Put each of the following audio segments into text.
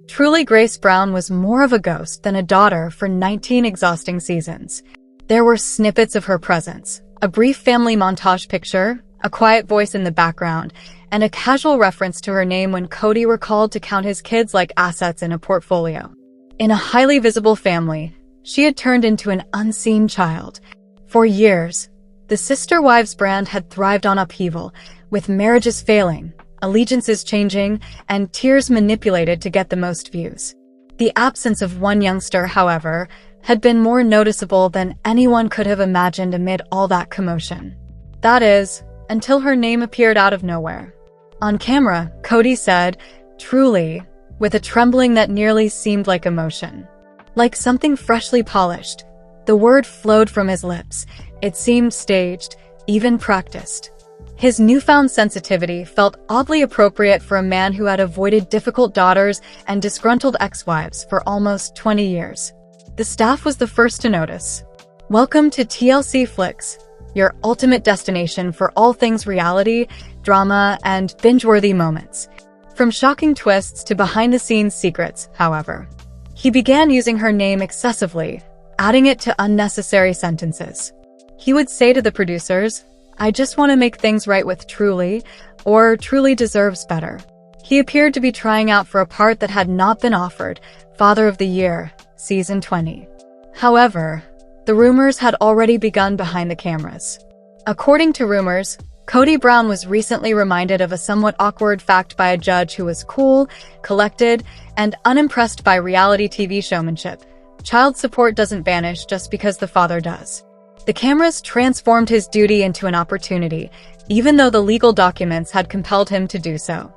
Truly, Grace Brown was more of a ghost than a daughter for 19 exhausting seasons. There were snippets of her presence, a brief family montage picture, a quiet voice in the background, and a casual reference to her name when Kody recalled to count his kids like assets in a portfolio. In a highly visible family, she had turned into an unseen child. For years, the Sister Wives brand had thrived on upheaval, with marriages failing, allegiances changing, and tears manipulated to get the most views. The absence of one youngster, however, had been more noticeable than anyone could have imagined amid all that commotion. That is, until her name appeared out of nowhere. On camera, Kody said, "Truly," with a trembling that nearly seemed like emotion. Like something freshly polished, the word flowed from his lips. It seemed staged, even practiced. His newfound sensitivity felt oddly appropriate for a man who had avoided difficult daughters and disgruntled ex-wives for almost 20 years. The staff was the first to notice. "Welcome to TLC Flicks, your ultimate destination for all things reality, drama, and binge-worthy moments." From shocking twists to behind-the-scenes secrets, however. He began using her name excessively, adding it to unnecessary sentences. He would say to the producers, "I just want to make things right with Truly," or "Truly deserves better." He appeared to be trying out for a part that had not been offered, Father of the Year, Season 20. However, the rumors had already begun behind the cameras. According to rumors, Kody Brown was recently reminded of a somewhat awkward fact by a judge who was cool, collected, and unimpressed by reality TV showmanship. Child support doesn't vanish just because the father does. The cameras transformed his duty into an opportunity, even though the legal documents had compelled him to do so.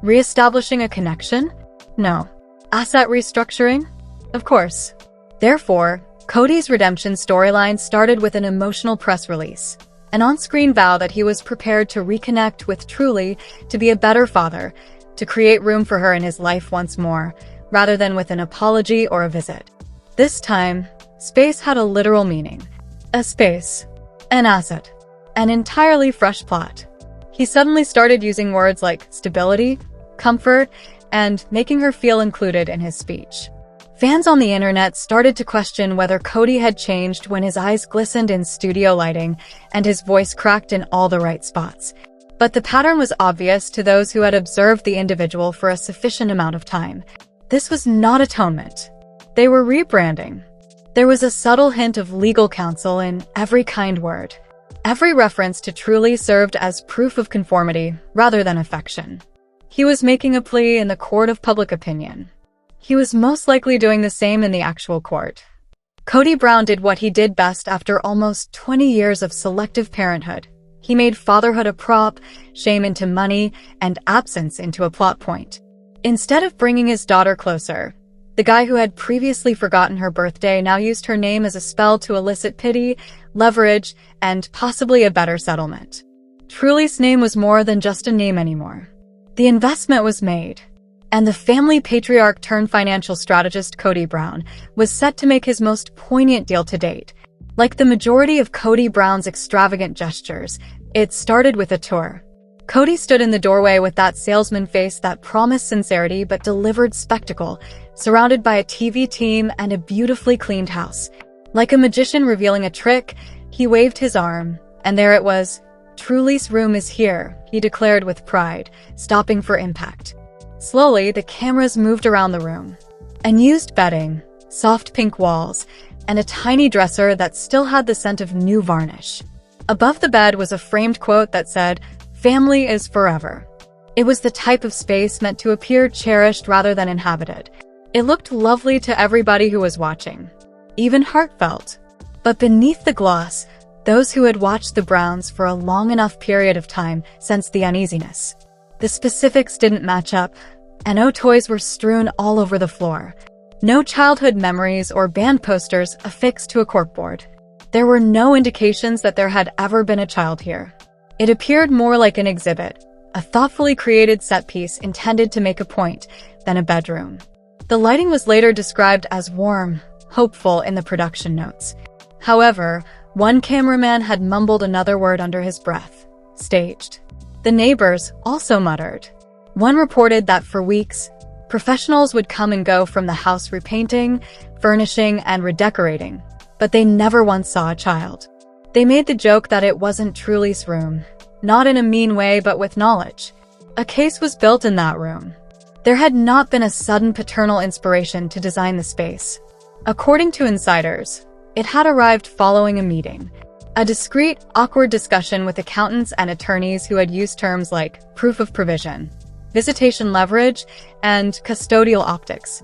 Re-establishing a connection? No. Asset restructuring? Of course. Therefore, Kody's redemption storyline started with an emotional press release. An on-screen vow that he was prepared to reconnect with Truly, to be a better father, to create room for her in his life once more, rather than with an apology or a visit. This time, space had a literal meaning. A space. An asset. An entirely fresh plot. He suddenly started using words like stability, comfort, and making her feel included in his speech. Fans on the internet started to question whether Kody had changed when his eyes glistened in studio lighting and his voice cracked in all the right spots. But the pattern was obvious to those who had observed the individual for a sufficient amount of time. This was not atonement. They were rebranding. There was a subtle hint of legal counsel in every kind word. Every reference to Truly served as proof of conformity rather than affection. He was making a plea in the court of public opinion. He was most likely doing the same in the actual court. Kody Brown did what he did best after almost 20 years of selective parenthood. He made fatherhood a prop, shame into money, and absence into a plot point. Instead of bringing his daughter closer, the guy who had previously forgotten her birthday now used her name as a spell to elicit pity, leverage, and possibly a better settlement. Truly's name was more than just a name anymore. The investment was made. And the family patriarch turned financial strategist Kody Brown was set to make his most poignant deal to date. Like the majority of Kody Brown's extravagant gestures, it started with a tour. Kody stood in the doorway with that salesman face that promised sincerity but delivered spectacle, surrounded by a TV team and a beautifully cleaned house. Like a magician revealing a trick, he waved his arm, and there it was. "Truly's room is here," he declared with pride, stopping for impact. Slowly, the cameras moved around the room. Unused bedding, soft pink walls, and a tiny dresser that still had the scent of new varnish. Above the bed was a framed quote that said, "Family is forever." It was the type of space meant to appear cherished rather than inhabited. It looked lovely to everybody who was watching, even heartfelt. But beneath the gloss, those who had watched the Browns for a long enough period of time sensed the uneasiness. The specifics didn't match up, and toys were strewn all over the floor. No childhood memories or band posters affixed to a corkboard. There were no indications that there had ever been a child here. It appeared more like an exhibit, a thoughtfully created set piece intended to make a point, than a bedroom. The lighting was later described as warm, hopeful in the production notes. However, one cameraman had mumbled another word under his breath: staged. The neighbors also muttered. One reported that for weeks, Professionals would come and go from the house repainting, furnishing, and redecorating, but they never once saw a child. They made the joke that it wasn't Truly's room, not in a mean way but with knowledge. A case was built in that room. There had not been a sudden paternal inspiration to design the space. According to insiders, it had arrived following a meeting, a discreet, awkward discussion with accountants and attorneys who had used terms like proof of provision, visitation leverage, and custodial optics.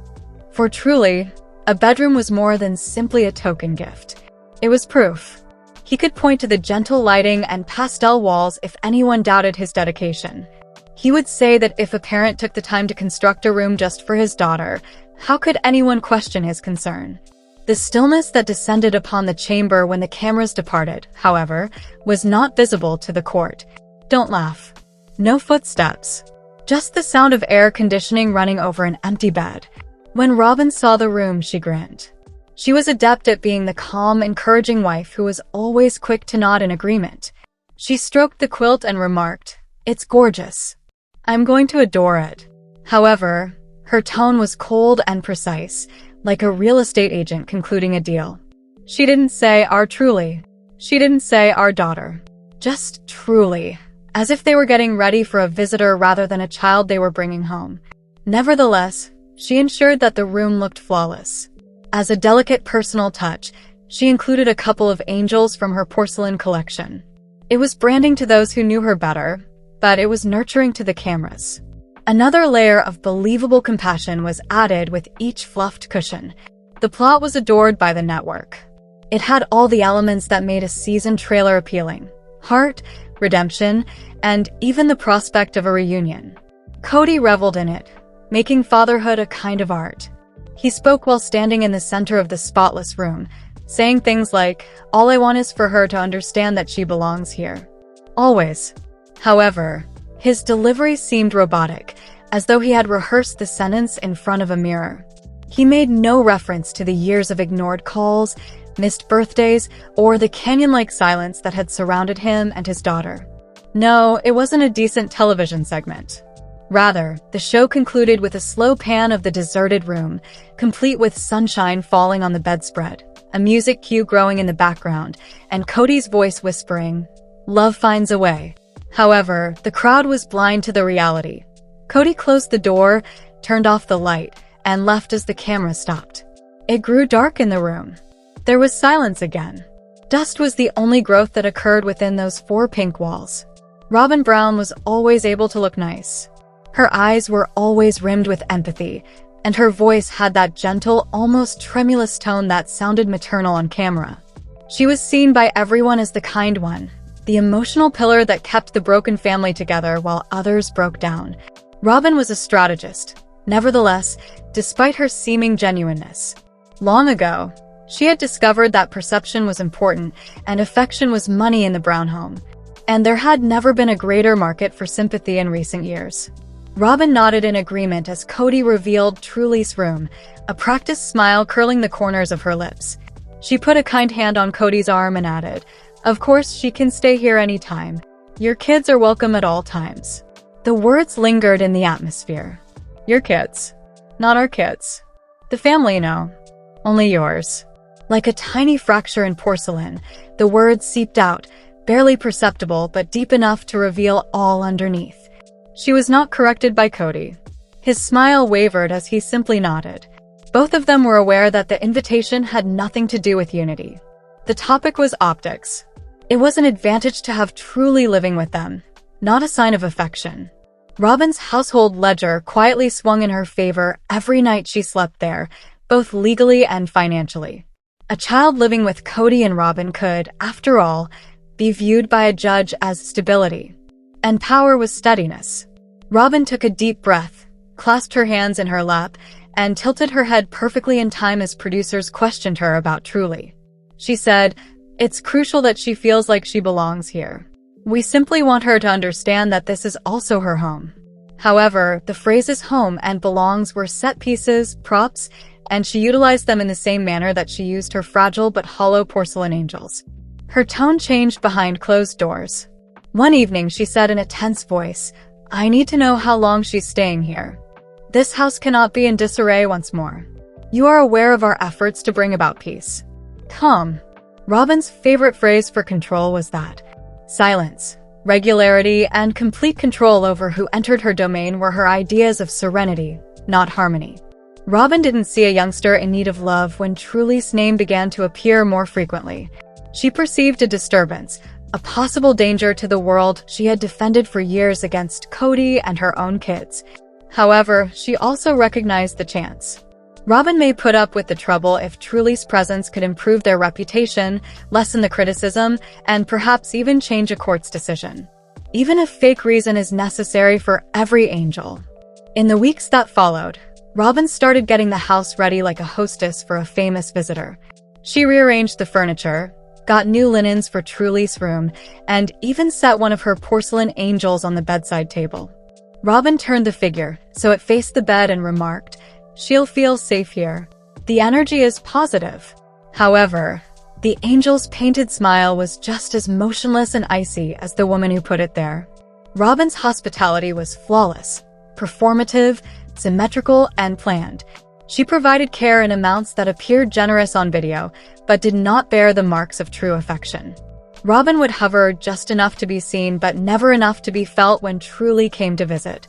For Truly, a bedroom was more than simply a token gift. It was proof. He could point to the gentle lighting and pastel walls if anyone doubted his dedication. He would say that if a parent took the time to construct a room just for his daughter, how could anyone question his concern? The stillness that descended upon the chamber when the cameras departed, however, was not visible to the court. Don't laugh. No footsteps. Just the sound of air conditioning running over an empty bed. When Robin saw the room, she grinned. She was adept at being the calm, encouraging wife who was always quick to nod in agreement. She stroked the quilt and remarked, "It's gorgeous. I'm going to adore it." However, her tone was cold and precise, like a real estate agent concluding a deal. She didn't say our Truly. She didn't say our daughter. Just Truly, as if they were getting ready for a visitor rather than a child they were bringing home. Nevertheless, she ensured that the room looked flawless. As a delicate personal touch, she included a couple of angels from her porcelain collection. It was branding to those who knew her better, but it was nurturing to the cameras. Another layer of believable compassion was added with each fluffed cushion. The plot was adored by the network. It had all the elements that made a season trailer appealing: heart, redemption, and even the prospect of a reunion. Kody reveled in it, making fatherhood a kind of art. He spoke while standing in the center of the spotless room, saying things like, "All I want is for her to understand that she belongs here." Always. However, his delivery seemed robotic, as though he had rehearsed the sentence in front of a mirror. He made no reference to the years of ignored calls, missed birthdays, or the canyon-like silence that had surrounded him and his daughter. No, it wasn't a decent television segment. Rather, the show concluded with a slow pan of the deserted room, complete with sunshine falling on the bedspread, a music cue growing in the background, and Kody's voice whispering, "Love finds a way." However, the crowd was blind to the reality. Kody closed the door, turned off the light, and left as the camera stopped. It grew dark in the room. There was silence again. Dust was the only growth that occurred within those four pink walls. Robin Brown was always able to look nice. Her eyes were always rimmed with empathy, and her voice had that gentle, almost tremulous tone that sounded maternal on camera. She was seen by everyone as the kind one, the emotional pillar that kept the broken family together while others broke down. Robin was a strategist. Nevertheless, despite her seeming genuineness, long ago, she had discovered that perception was important and affection was money in the Brown home, and there had never been a greater market for sympathy in recent years. Robin nodded in agreement as Kody revealed Truly's room, a practiced smile curling the corners of her lips. She put a kind hand on Kody's arm and added, "Of course, she can stay here anytime. Your kids are welcome at all times." The words lingered in the atmosphere. Your kids. Not our kids. The family, no. Only yours. Like a tiny fracture in porcelain, the words seeped out, barely perceptible but deep enough to reveal all underneath. She was not corrected by Kody. His smile wavered as he simply nodded. Both of them were aware that the invitation had nothing to do with unity. The topic was optics. It was an advantage to have Truly living with them, not a sign of affection. Robin's household ledger quietly swung in her favor every night she slept there, both legally and financially. A child living with Kody and Robin could, after all, be viewed by a judge as stability. And power was steadiness. Robin took a deep breath, clasped her hands in her lap, and tilted her head perfectly in time as producers questioned her about Truly. She said, "It's crucial that she feels like she belongs here. We simply want her to understand that this is also her home." However, the phrases home and belongs were set pieces, props, and she utilized them in the same manner that she used her fragile but hollow porcelain angels. Her tone changed behind closed doors. One evening, she said in a tense voice, "I need to know how long she's staying here." This house cannot be in disarray once more. You are aware of our efforts to bring about peace. Calm. Robin's favorite phrase for control was that. Silence, regularity, and complete control over who entered her domain were her ideas of serenity, not harmony. Robin didn't see a youngster in need of love when Truly's name began to appear more frequently. She perceived a disturbance, a possible danger to the world she had defended for years against Kody and her own kids. However, she also recognized the chance. Robin may put up with the trouble if Truly's presence could improve their reputation, lessen the criticism, and perhaps even change a court's decision. Even if fake reason is necessary for every angel. In the weeks that followed, Robin started getting the house ready like a hostess for a famous visitor. She rearranged the furniture, got new linens for Truly's room, and even set one of her porcelain angels on the bedside table. Robin turned the figure so it faced the bed and remarked, "She'll feel safe here. The energy is positive." However, the angel's painted smile was just as motionless and icy as the woman who put it there. Robin's hospitality was flawless, performative, symmetrical, and planned. She provided care in amounts that appeared generous on video, but did not bear the marks of true affection. Robin would hover just enough to be seen, but never enough to be felt when Truly came to visit.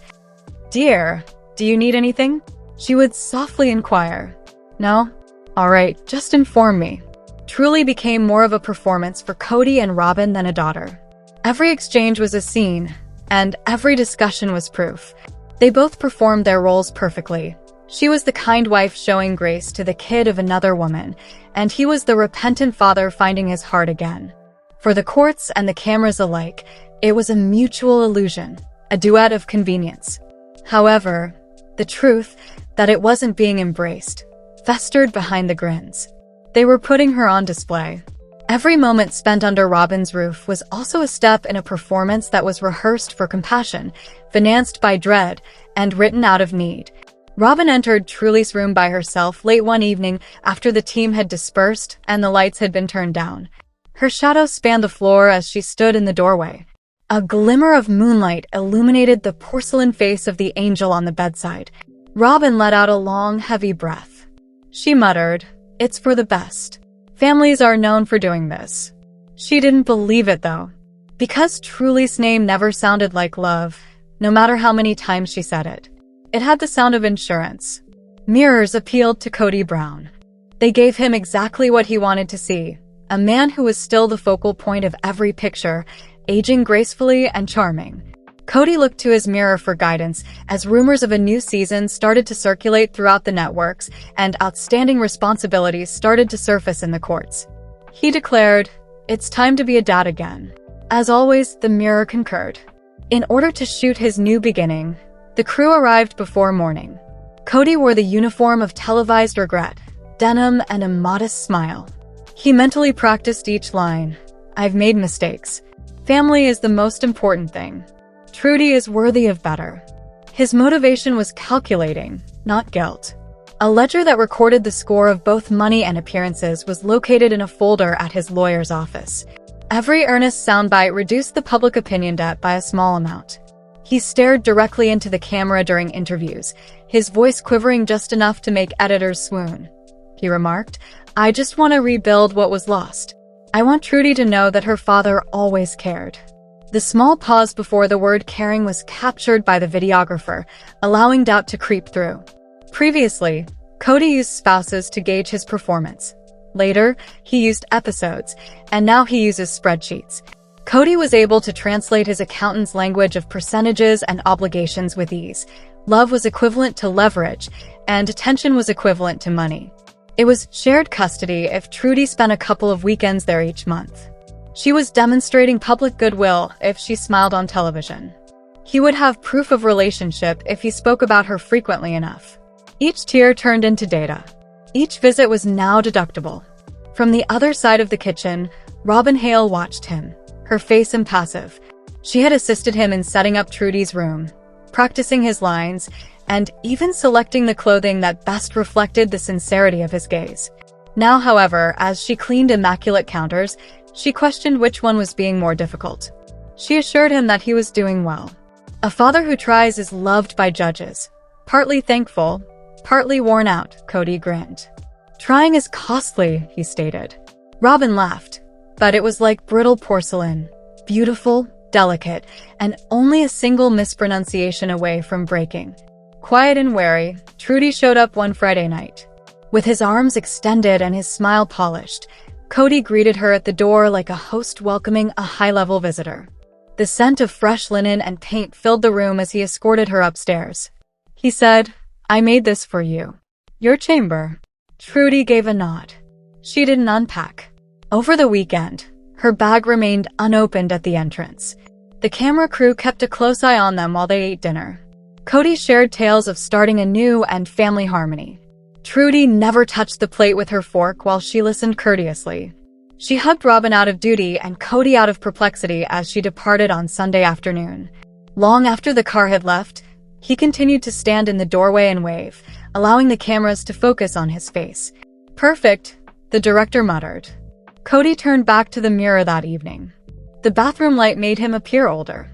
"Dear, do you need anything?" she would softly inquire. "No? All right, just inform me." Truly became more of a performance for Kody and Robin than a daughter. Every exchange was a scene, and every discussion was proof. They both performed their roles perfectly. She was the kind wife showing grace to the kid of another woman, and he was the repentant father finding his heart again. For the courts and the cameras alike, it was a mutual illusion, a duet of convenience. However, the truth, that it wasn't being embraced, festered behind the grins. They were putting her on display. Every moment spent under Robin's roof was also a step in a performance that was rehearsed for compassion, financed by dread, and written out of need. Robin entered Truly's room by herself late one evening after the team had dispersed and the lights had been turned down. Her shadow spanned the floor as she stood in the doorway. A glimmer of moonlight illuminated the porcelain face of the angel on the bedside. Robin let out a long, heavy breath. She muttered, "It's for the best. Families are known for doing this." She didn't believe it, though. Because Truly's name never sounded like love, no matter how many times she said it. It had the sound of insurance. Mirrors appealed to Kody Brown. They gave him exactly what he wanted to see, a man who was still the focal point of every picture, aging gracefully and charming. Kody looked to his mirror for guidance as rumors of a new season started to circulate throughout the networks and outstanding responsibilities started to surface in the courts. He declared, "It's time to be a dad again." As always, the mirror concurred. In order to shoot his new beginning, the crew arrived before morning. Kody wore the uniform of televised regret, denim and a modest smile. He mentally practiced each line. "I've made mistakes. Family is the most important thing. Trudy is worthy of better." His motivation was calculating, not guilt. A ledger that recorded the score of both money and appearances was located in a folder at his lawyer's office. Every earnest soundbite reduced the public opinion debt by a small amount. He stared directly into the camera during interviews, his voice quivering just enough to make editors swoon. He remarked, "I just want to rebuild what was lost. I want Trudy to know that her father always cared." The small pause before the word caring was captured by the videographer, allowing doubt to creep through. Previously, Kody used spouses to gauge his performance. Later, he used episodes, and now he uses spreadsheets. Kody was able to translate his accountant's language of percentages and obligations with ease. Love was equivalent to leverage, and attention was equivalent to money. It was shared custody if Trudy spent a couple of weekends there each month. She was demonstrating public goodwill if she smiled on television. He would have proof of relationship if he spoke about her frequently enough. Each tier turned into data. Each visit was now deductible. From the other side of the kitchen, Robin Hale watched him, her face impassive. She had assisted him in setting up Trudy's room, practicing his lines, and even selecting the clothing that best reflected the sincerity of his gaze. Now, however, as she cleaned immaculate counters, she questioned which one was being more difficult. She assured him that he was doing well. A father who tries is loved by judges, Partly thankful, partly worn out, Kody grinned. Trying is costly, he stated. Robin laughed, but it was like brittle porcelain, beautiful, delicate, and only a single mispronunciation away from breaking. Quiet and wary, Trudy showed up one Friday night. With his arms extended and his smile polished, Kody greeted her at the door like a host welcoming a high-level visitor. The scent of fresh linen and paint filled the room as he escorted her upstairs. He said, "I made this for you. Your chamber." Trudy gave a nod. She didn't unpack. Over the weekend, her bag remained unopened at the entrance. The camera crew kept a close eye on them while they ate dinner. Kody shared tales of starting anew and family harmony. Trudy never touched the plate with her fork while she listened courteously. She hugged Robin out of duty and Kody out of perplexity as she departed on Sunday afternoon. Long after the car had left, he continued to stand in the doorway and wave, allowing the cameras to focus on his face. "Perfect," the director muttered. Kody turned back to the mirror that evening. The bathroom light made him appear older,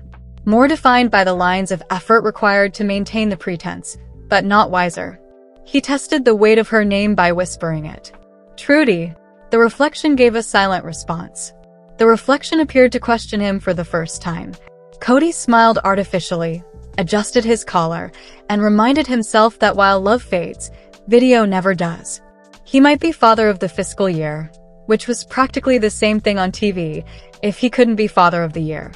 more defined by the lines of effort required to maintain the pretense, but not wiser. He tested the weight of her name by whispering it. "Trudy." The reflection gave a silent response. The reflection appeared to question him for the first time. Kody smiled artificially, adjusted his collar, and reminded himself that while love fades, video never does. He might be father of the fiscal year, which was practically the same thing on TV, if he couldn't be father of the year.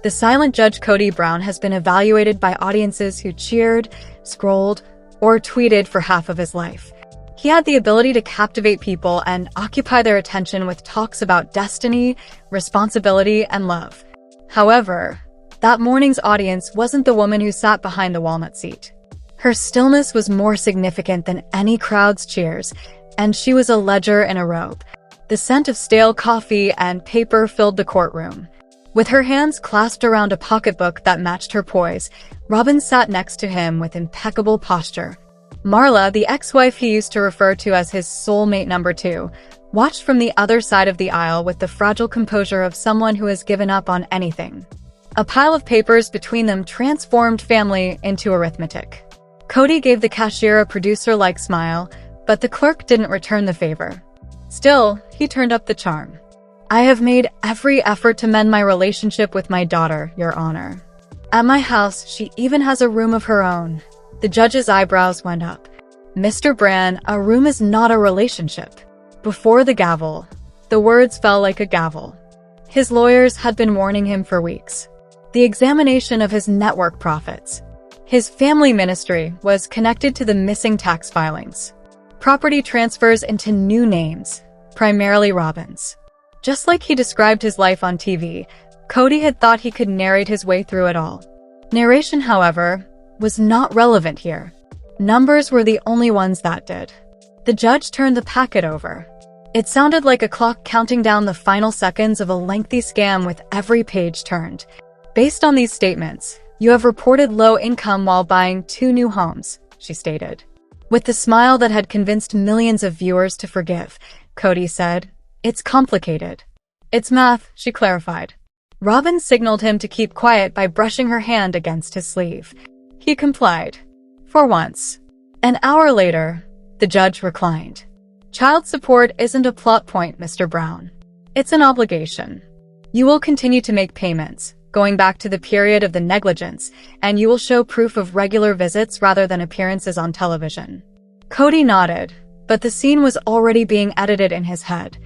The silent judge Kody Brown has been evaluated by audiences who cheered, scrolled, or tweeted for half of his life. He had the ability to captivate people and occupy their attention with talks about destiny, responsibility, and love. However, that morning's audience wasn't the woman who sat behind the walnut seat. Her stillness was more significant than any crowd's cheers, and she was a ledger in a robe. The scent of stale coffee and paper filled the courtroom. With her hands clasped around a pocketbook that matched her poise, Robin sat next to him with impeccable posture. Marla, the ex-wife he used to refer to as his soulmate number 2, watched from the other side of the aisle with the fragile composure of someone who has given up on anything. A pile of papers between them transformed family into arithmetic. Kody gave the cashier a producer-like smile, but the clerk didn't return the favor. Still, he turned up the charm. "I have made every effort to mend my relationship with my daughter, Your Honor. At my house, she even has a room of her own." The judge's eyebrows went up. "Mr. Bran, a room is not a relationship." Before the gavel, the words fell like a gavel. His lawyers had been warning him for weeks. The examination of his network profits. His family ministry was connected to the missing tax filings. Property transfers into new names, primarily Robin's. Just like he described his life on TV, Kody had thought he could narrate his way through it all. Narration, however, was not relevant here. Numbers were the only ones that did. The judge turned the packet over. It sounded like a clock counting down the final seconds of a lengthy scam with every page turned. "Based on these statements, you have reported low income while buying 2 new homes," she stated. With the smile that had convinced millions of viewers to forgive, Kody said, "It's complicated." "It's math," she clarified. Robin signaled him to keep quiet by brushing her hand against his sleeve. He complied. For once. An hour later, the judge reclined. "Child support isn't a plot point, Mr. Brown. It's an obligation. You will continue to make payments, going back to the period of the negligence, and you will show proof of regular visits rather than appearances on television." Kody nodded, but the scene was already being edited in his head.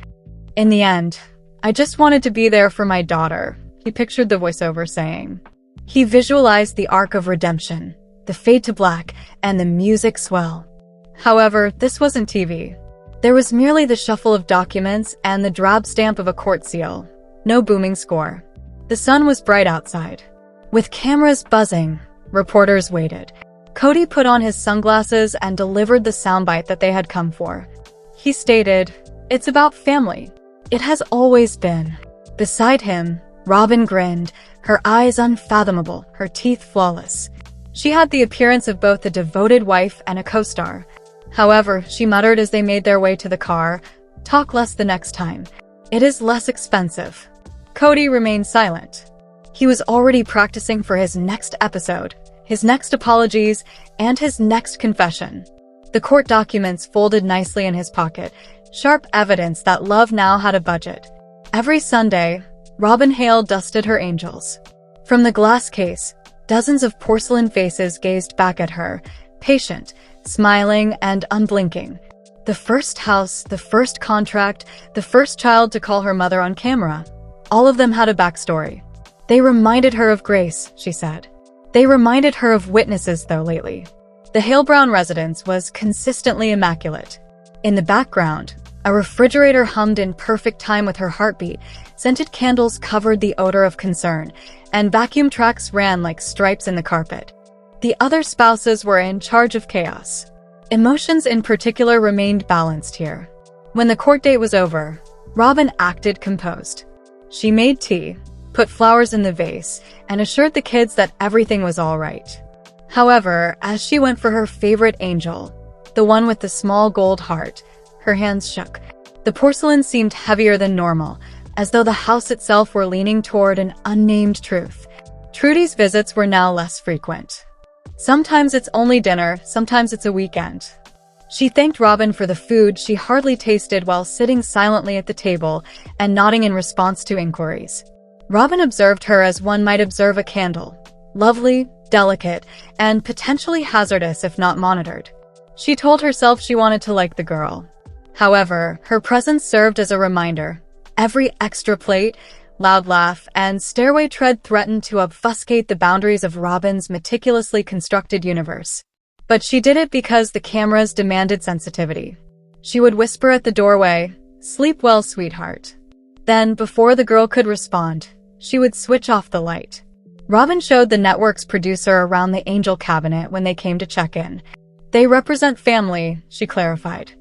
"In the end, I just wanted to be there for my daughter," he pictured the voiceover saying. He visualized the arc of redemption, the fade to black, and the music swell. However, this wasn't TV. There was merely the shuffle of documents and the drab stamp of a court seal. No booming score. The sun was bright outside. With cameras buzzing, reporters waited. Kody put on his sunglasses and delivered the soundbite that they had come for. He stated, "It's about family. It has always been." Beside him, Robin grinned, her eyes unfathomable, her teeth flawless. She had the appearance of both a devoted wife and a co-star. However, she muttered as they made their way to the car, "Talk less the next time. It is less expensive." Kody remained silent. He was already practicing for his next episode, his next apologies, and his next confession. The court documents folded nicely in his pocket, sharp evidence that love now had a budget. Every Sunday, Robin Hale dusted her angels. From the glass case, dozens of porcelain faces gazed back at her, patient, smiling, and unblinking. The first house, the first contract, the first child to call her mother on camera. All of them had a backstory. They reminded her of Grace, she said. They reminded her of witnesses, though, lately. The Hale-Brown residence was consistently immaculate. In the background, a refrigerator hummed in perfect time with her heartbeat, scented candles covered the odor of concern, and vacuum tracks ran like stripes in the carpet. The other spouses were in charge of chaos. Emotions in particular remained balanced here. When the court date was over, Robin acted composed. She made tea, put flowers in the vase, and assured the kids that everything was all right. However, as she went for her favorite angel, the one with the small gold heart, her hands shook. The porcelain seemed heavier than normal, as though the house itself were leaning toward an unnamed truth. Trudy's visits were now less frequent. Sometimes it's only dinner, sometimes it's a weekend. She thanked Robin for the food she hardly tasted while sitting silently at the table and nodding in response to inquiries. Robin observed her as one might observe a candle, lovely, delicate, and potentially hazardous if not monitored. She told herself she wanted to like the girl. However, her presence served as a reminder. Every extra plate, loud laugh, and stairway tread threatened to obfuscate the boundaries of Robin's meticulously constructed universe. But she did it because the cameras demanded sensitivity. She would whisper at the doorway, "Sleep well, sweetheart." Then, before the girl could respond, she would switch off the light. Robin showed the network's producer around the angel cabinet when they came to check in. "They represent family," she clarified.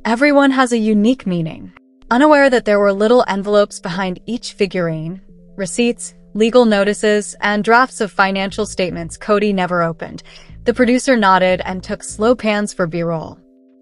"Everyone has a unique meaning." Unaware that there were little envelopes behind each figurine, receipts, legal notices, and drafts of financial statements Kody never opened, the producer nodded and took slow pans for B-roll.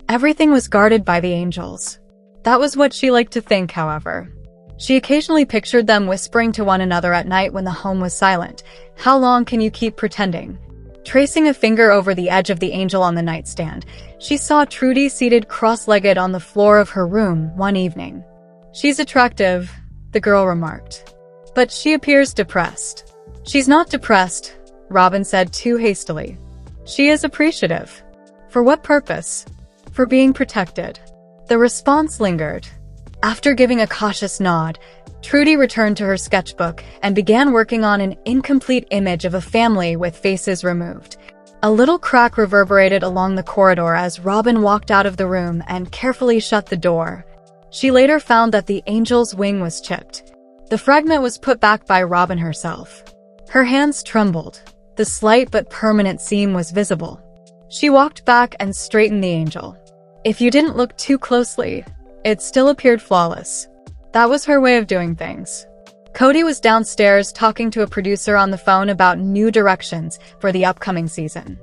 Everything was guarded by the angels. That was what she liked to think, however. She occasionally pictured them whispering to one another at night when the home was silent. "How long can you keep pretending?" Tracing a finger over the edge of the angel on the nightstand, she saw Trudy seated cross-legged on the floor of her room one evening. "She's attractive," the girl remarked. "But she appears depressed." "She's not depressed," Robin said too hastily. "She is appreciative." "For what purpose?" "For being protected." The response lingered. After giving a cautious nod, Trudy returned to her sketchbook and began working on an incomplete image of a family with faces removed. A little crack reverberated along the corridor as Robin walked out of the room and carefully shut the door. She later found that the angel's wing was chipped. The fragment was put back by Robin herself. Her hands trembled. The slight but permanent seam was visible. She walked back and straightened the angel. If you didn't look too closely, it still appeared flawless. That was her way of doing things. Kody was downstairs talking to a producer on the phone about new directions for the upcoming season.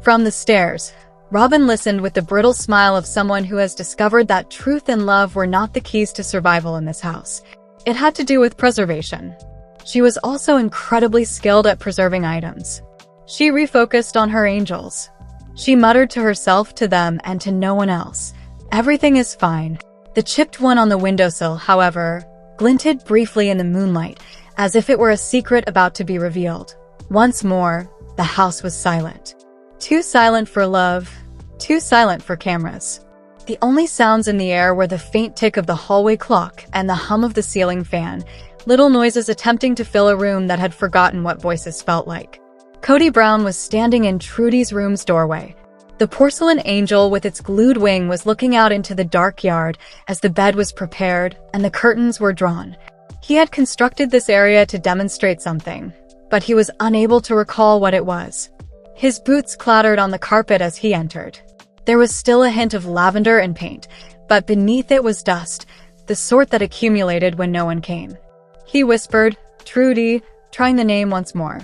From the stairs, Robin listened with the brittle smile of someone who has discovered that truth and love were not the keys to survival in this house. It had to do with preservation. She was also incredibly skilled at preserving items. She refocused on her angels. She muttered to herself, to them, and to no one else, "Everything is fine." The chipped one on the windowsill, however, glinted briefly in the moonlight, as if it were a secret about to be revealed. Once more, the house was silent. Too silent for love, too silent for cameras. The only sounds in the air were the faint tick of the hallway clock and the hum of the ceiling fan, little noises attempting to fill a room that had forgotten what voices felt like. Kody Brown was standing in Trudy's room's doorway. The porcelain angel with its glued wing was looking out into the dark yard as the bed was prepared and the curtains were drawn. He had constructed this area to demonstrate something, but he was unable to recall what it was. His boots clattered on the carpet as he entered. There was still a hint of lavender and paint, but beneath it was dust, the sort that accumulated when no one came. He whispered, "Trudy," trying the name once more.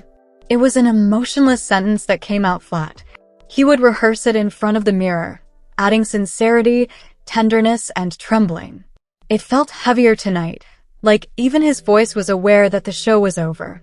It was an emotionless sentence that came out flat. He would rehearse it in front of the mirror, adding sincerity, tenderness, and trembling. It felt heavier tonight, like even his voice was aware that the show was over.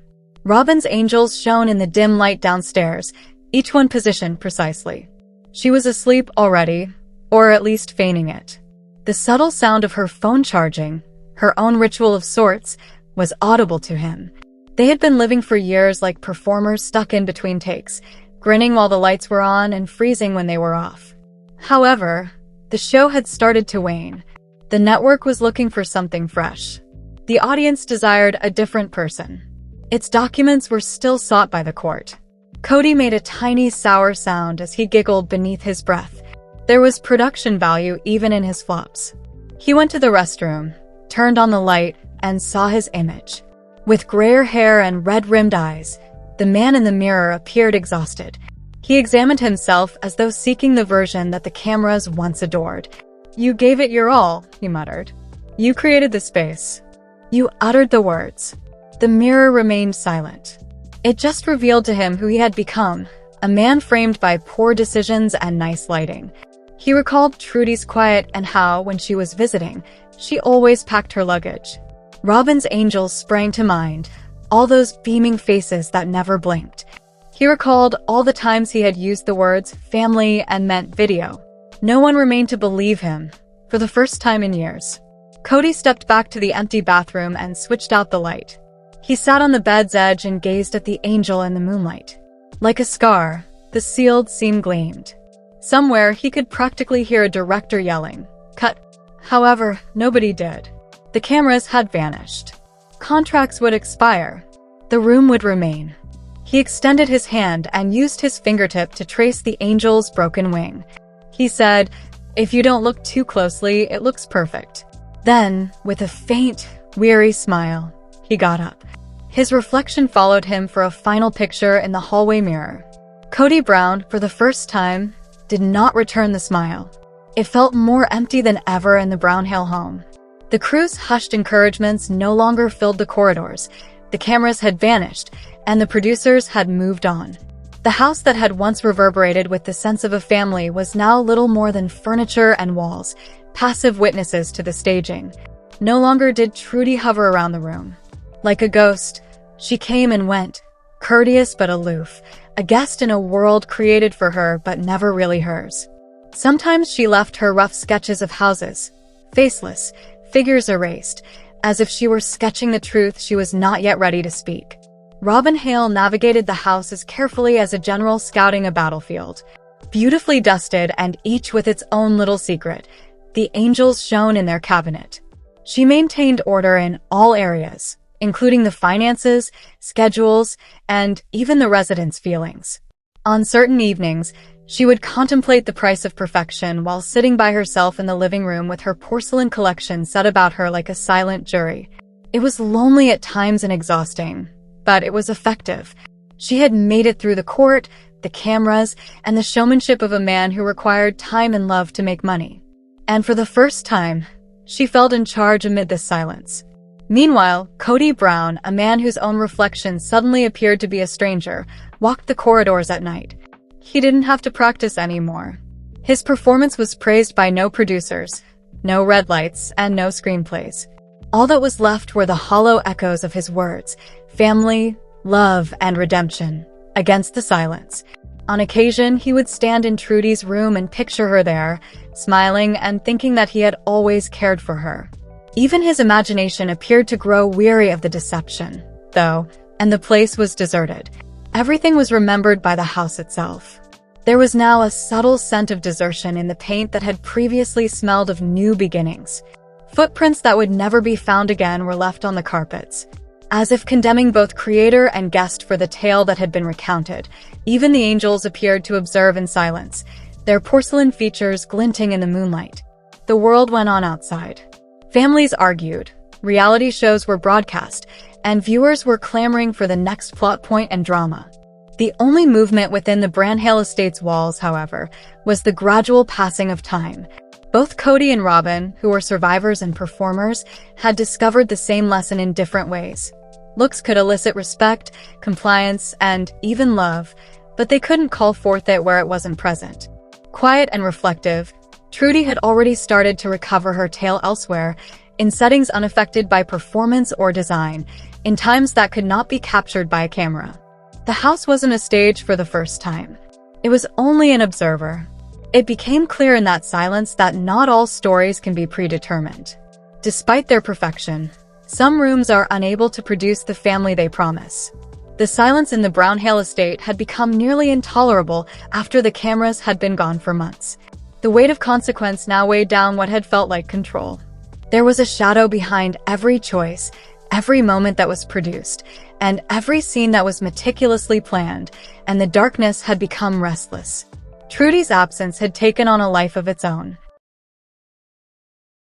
Robin's angels shone in the dim light downstairs, each one positioned precisely. She was asleep already, or at least feigning it. The subtle sound of her phone charging, her own ritual of sorts, was audible to him. They had been living for years like performers stuck in between takes, grinning while the lights were on and freezing when they were off. However, the show had started to wane. The network was looking for something fresh. The audience desired a different person. Its documents were still sought by the court. Kody made a tiny sour sound as he giggled beneath his breath. There was production value even in his flops. He went to the restroom, turned on the light, and saw his image. With grayer hair and red-rimmed eyes, the man in the mirror appeared exhausted. He examined himself as though seeking the version that the cameras once adored. "You gave it your all," he muttered. "You created the space. You uttered the words." The mirror remained silent. It just revealed to him who he had become, a man framed by poor decisions and nice lighting. He recalled Trudy's quiet and how, when she was visiting, she always packed her luggage. Robin's angels sprang to mind, all those beaming faces that never blinked. He recalled all the times he had used the words family and meant video. No one remained to believe him, for the first time in years. Kody stepped back to the empty bathroom and switched out the light. He sat on the bed's edge and gazed at the angel in the moonlight. Like a scar, the sealed seam gleamed. Somewhere he could practically hear a director yelling, "Cut!" However, nobody did. The cameras had vanished. Contracts would expire. The room would remain. He extended his hand and used his fingertip to trace the angel's broken wing. He said, "If you don't look too closely, it looks perfect." Then, with a faint, weary smile, he got up. His reflection followed him for a final picture in the hallway mirror. Kody Brown, for the first time, did not return the smile. It felt more empty than ever in the Brownhill home. The crew's hushed encouragements no longer filled the corridors. The cameras had vanished, and the producers had moved on. The house that had once reverberated with the sense of a family was now little more than furniture and walls, passive witnesses to the staging. No longer did Trudy hover around the room. Like a ghost, she came and went, courteous but aloof, a guest in a world created for her but never really hers. Sometimes she left her rough sketches of houses, faceless, figures erased, as if she were sketching the truth she was not yet ready to speak. Robin Hale navigated the house as carefully as a general scouting a battlefield. Beautifully dusted and each with its own little secret, the angels shone in their cabinet. She maintained order in all areas, including the finances, schedules, and even the residents' feelings. On certain evenings, she would contemplate the price of perfection while sitting by herself in the living room with her porcelain collection set about her like a silent jury. It was lonely at times and exhausting, but it was effective. She had made it through the court, the cameras, and the showmanship of a man who required time and love to make money. And for the first time, she felt in charge amid this silence. Meanwhile, Kody Brown, a man whose own reflection suddenly appeared to be a stranger, walked the corridors at night. He didn't have to practice anymore. His performance was praised by no producers, no red lights, and no screenplays. All that was left were the hollow echoes of his words, family, love, and redemption, against the silence. On occasion, he would stand in Trudy's room and picture her there, smiling and thinking that he had always cared for her. Even his imagination appeared to grow weary of the deception, though, and the place was deserted. Everything was remembered by the house itself. There was now a subtle scent of desertion in the paint that had previously smelled of new beginnings. Footprints that would never be found again were left on the carpets, as if condemning both creator and guest for the tale that had been recounted. Even the angels appeared to observe in silence, their porcelain features glinting in the moonlight. The world went on outside. Families argued, reality shows were broadcast, and viewers were clamoring for the next plot point and drama. The only movement within the Brownhill Estate's walls, however, was the gradual passing of time. Both Kody and Robin, who were survivors and performers, had discovered the same lesson in different ways. Looks could elicit respect, compliance, and even love, but they couldn't call forth it where it wasn't present. Quiet and reflective, Trudy had already started to recover her tale elsewhere, in settings unaffected by performance or design, in times that could not be captured by a camera. The house wasn't a stage for the first time. It was only an observer. It became clear in that silence that not all stories can be predetermined. Despite their perfection, some rooms are unable to produce the family they promise. The silence in the Brownhill estate had become nearly intolerable after the cameras had been gone for months. The weight of consequence now weighed down what had felt like control. There was a shadow behind every choice, every moment that was produced, and every scene that was meticulously planned, and the darkness had become restless. Trudy's absence had taken on a life of its own.